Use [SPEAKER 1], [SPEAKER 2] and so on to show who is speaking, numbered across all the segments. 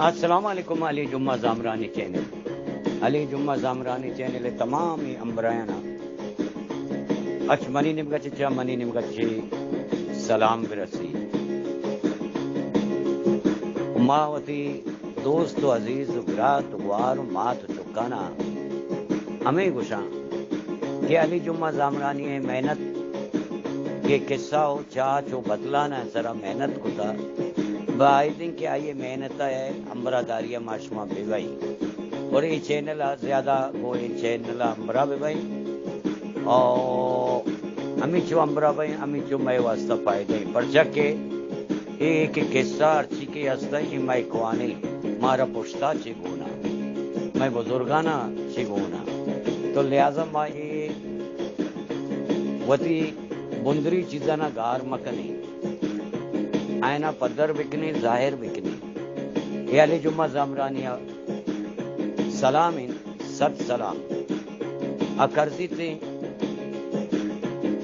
[SPEAKER 1] अस्सलाम वालेकुम अली जुम्मा जामरानी चैनल अली जुम्मा जामरानी चैनल तमाम ही अंबरायना अच मनी निमगच्चा मनी निमगच्ची सलाम बिरसी उमावती दोस्त अजीज बिरात गुआर मात चुकाना हमें गुशा के अली जुम्मा जामरानी मेहनत के किस्सा हो चाचो बदलाना जरा मेहनत कुता बाई दिन के आइए मेहनत है अंबरादारिया माशमा बेवाई और ये चैनल ज्यादा वो ये चैनल अंबरा बेवाई और अमी चो अंबरा भाई अमी चो मैं वास्ता फायदे पर जाके एक किस्सा अर्ची के हस्ता ही मैं कुआने मारा पुश्ता चिगोना मैं बुजुर्गाना चिगोना तो लिहाजा मैं ये वती बुंदरी चीज़ा ना गार मकनी आयना पदर बिकनी जाहिर बिकनी ये अली जुम्मा जामरानिया सलाम इन सद सलाम अकर्जी थे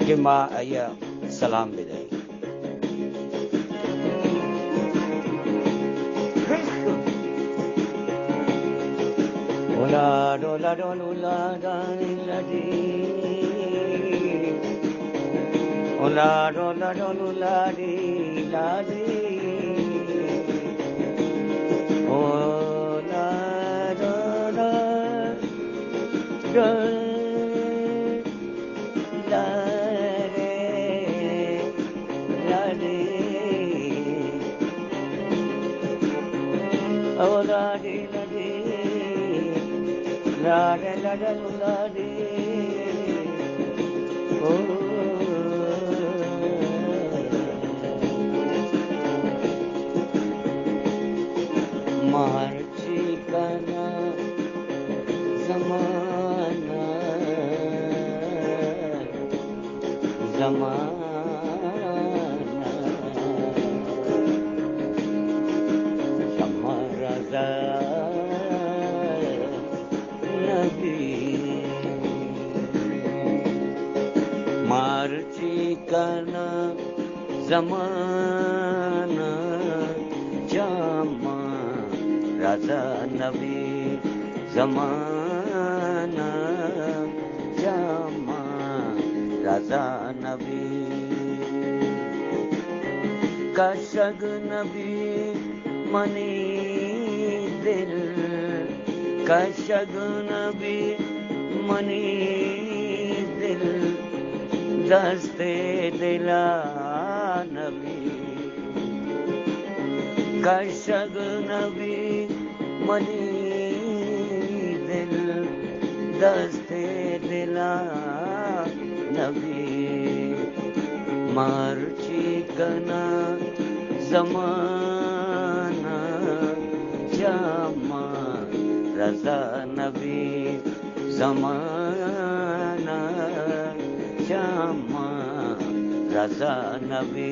[SPEAKER 1] कि माँ आया सलाम बिदाई ओला डोला डोला डानी लड़ी ओला डोला डोला डी लाडी ओला डोला डोला रे लाडी ओला डी लाडी लाडे लाडे लाडी ओ मार्ची करना ज़माना ज़माना शम्मा रज़ा नबी मार्ची करना ज़माना जामा राजा नबी ज़माना जामा राजा नबी कशग नबी मनी दिल कशग नबी मनी दिल दस्ते दिला नबी कशग नबी मनी दिल दस्ते दिला नबी मार्ची कना ज़माना जामा रज़ा नबी ज़माना जामा रज़ा नबी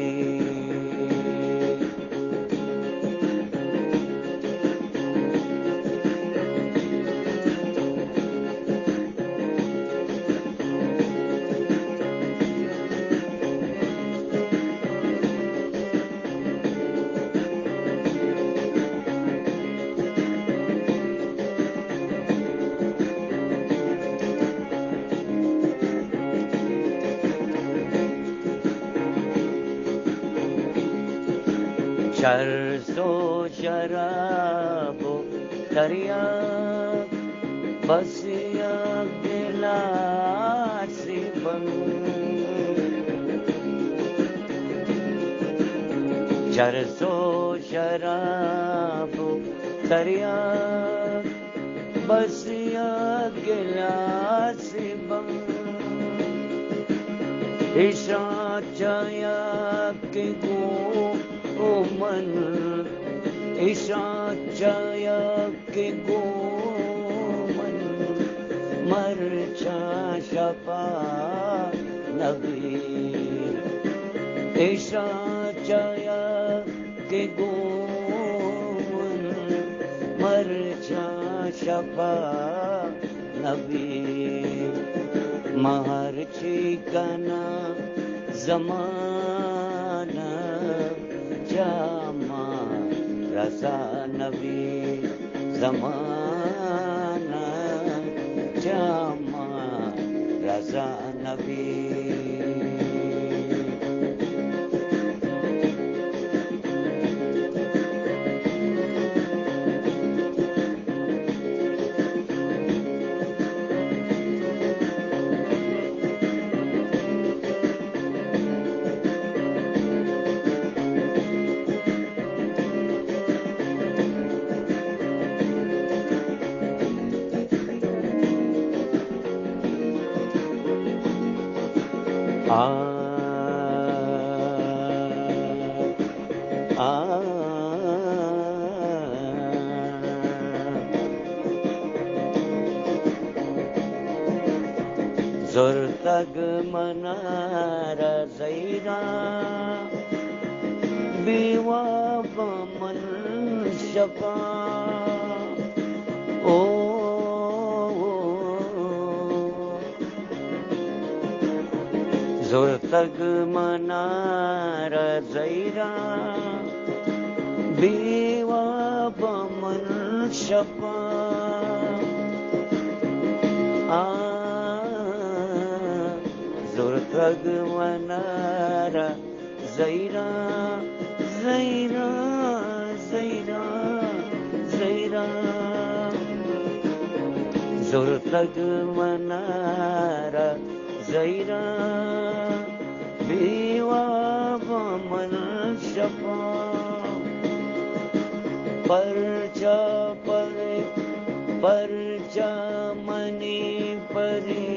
[SPEAKER 1] शरसो शराबो दरिया बसिया गिलास बंद शरसो शराबो दरिया बसिया गिलास बंद ईशा चाया के गो ओ मन ईशा चाया के गो मन मरचा शपा नबी ईशा चाया के गो मन मरचा शपा नबी महर्षि कना ज़माना जामा रजा नबी ज़माना जामा रजा नबी ज़ुर्तग मनार ज़ैरा बीवा बमन शपा ओ ज़ुर्तग मनार ज़ैरा बीवा बमन शपा ज़ुर्तग मनारा ज़ैरा ज़ैरा ज़ैरा ज़ैरा ज़ुर्तग मनारा ज़ैरा बीवा बमन शपा परचा मनी परी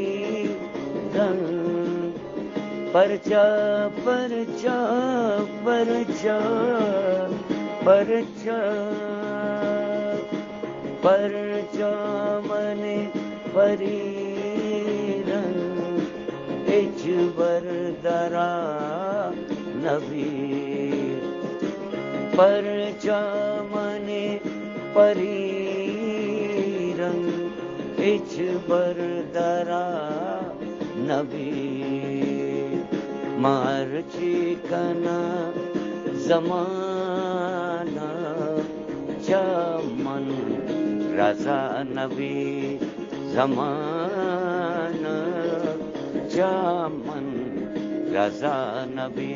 [SPEAKER 1] परचा मने परीरन इच बरदरा नबी परचा मने परीरन इच बरदरा नबी मार चिकना ज़माना चमन रजा नबी ज़माना चमन रजा नबी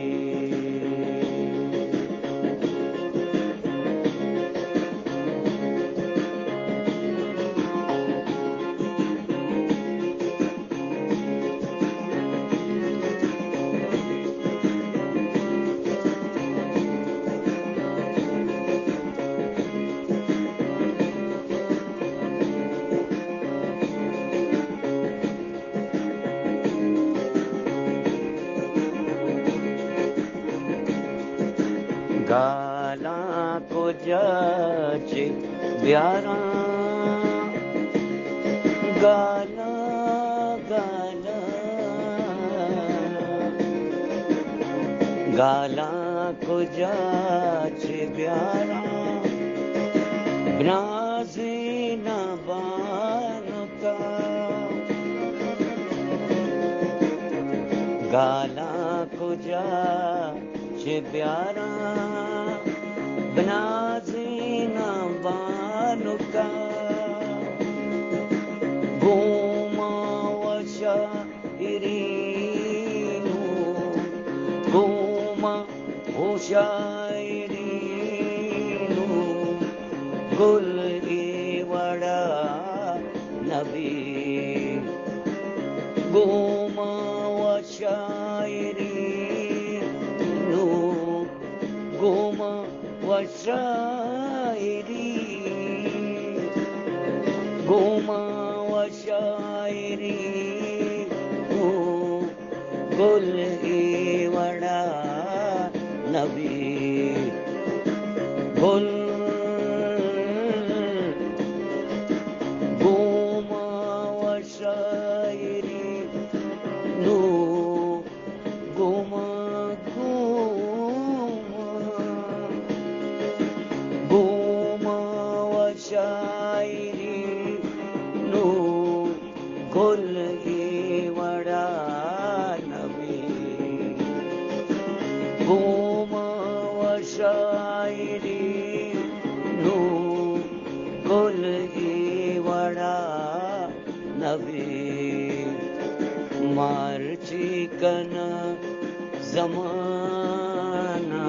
[SPEAKER 1] गाला को जाचे प्यारा गाला गाला गाला को जाचे प्यारा ब्राज़े न बानो का गाला को जाचे प्यारा बनाज़ीना बानुका गुमा वशा इरीनु गुमा वशा इरीनु गुल वड़ा नबी गुमा वशा इरीनु गुमा वशायरी गुमा वशायरी गुल वड़ा नबी गुल गुमा वशायरी नु गुमा शायरी नु गुल वड़ा नबी गुमा शायरी मार्चिकन जमाना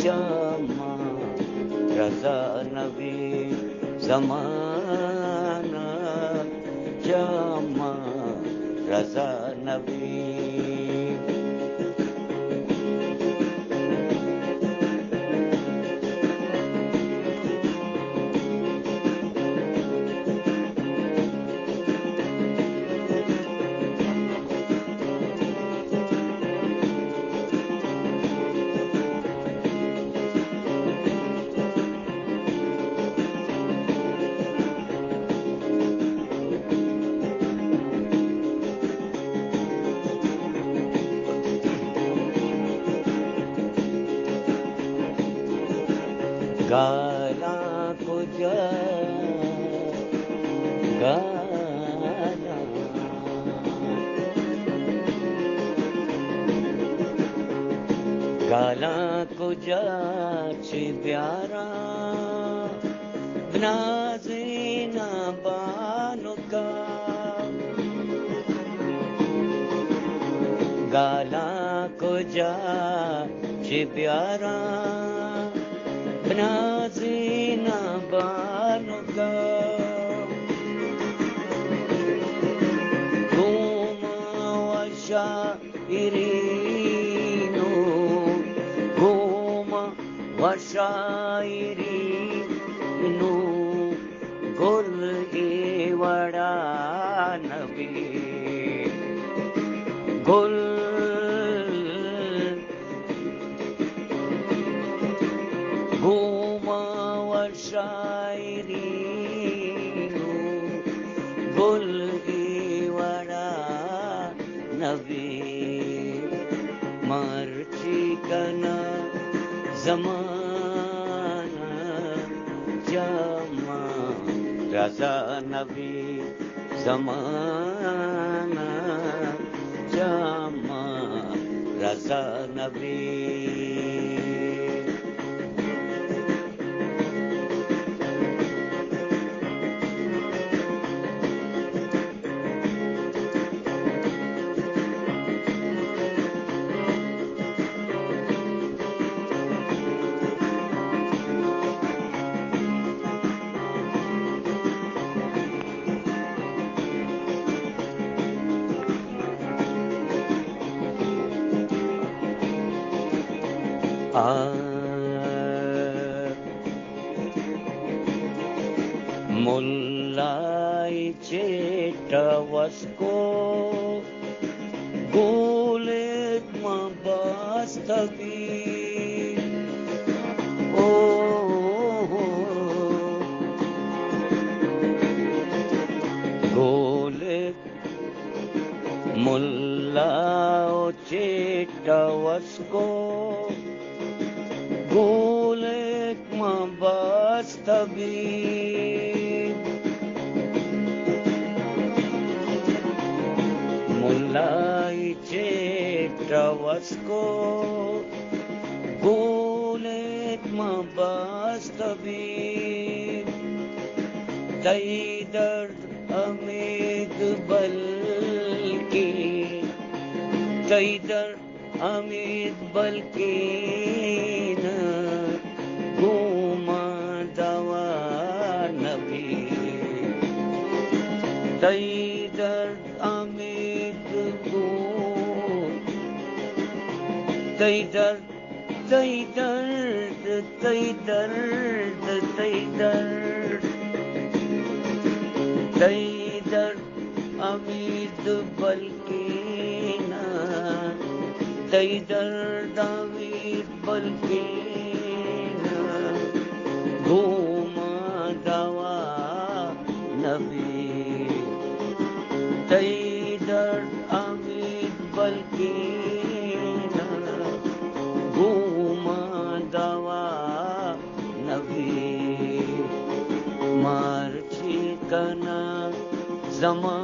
[SPEAKER 1] चमा रजा नबी जमाना चमा रजा नबी गाला कुछ गाला गाला कुछ प्यारा नाज़ीना बानु का गाला कुछ प्यारा नाज़ीना बानु का घूम वशाइरीनो घूम वशाइरीनो गुल वड़ा नबी गुल शायरीनो गुल वड़ा नबी मार्चिकन जमाना चमा रजा नबी जमाना चमा रजा नबी मुल्लाई चेटवस्को गोलेत मबास्तगी ओ गोलेत मुल्लाओ चेटवस्को गोलेत मबास्तगी मुल्लाई चेटवस्को गोलेत मबास्तगी दई दर्द अमीद बल्कि दई दर्द अमीद बल्कि न घूमा दवा नबी दई दर्द अमीद दई दर्द दई दर्द दई दर्द दई दर्द दई दर्द अमीद बल्कि न दई दर्द अमीद बल्कि न घूमा दवा नबी दई दर्द अमीद बल्कि न घूमा दवा नबी मार्चिकन जमा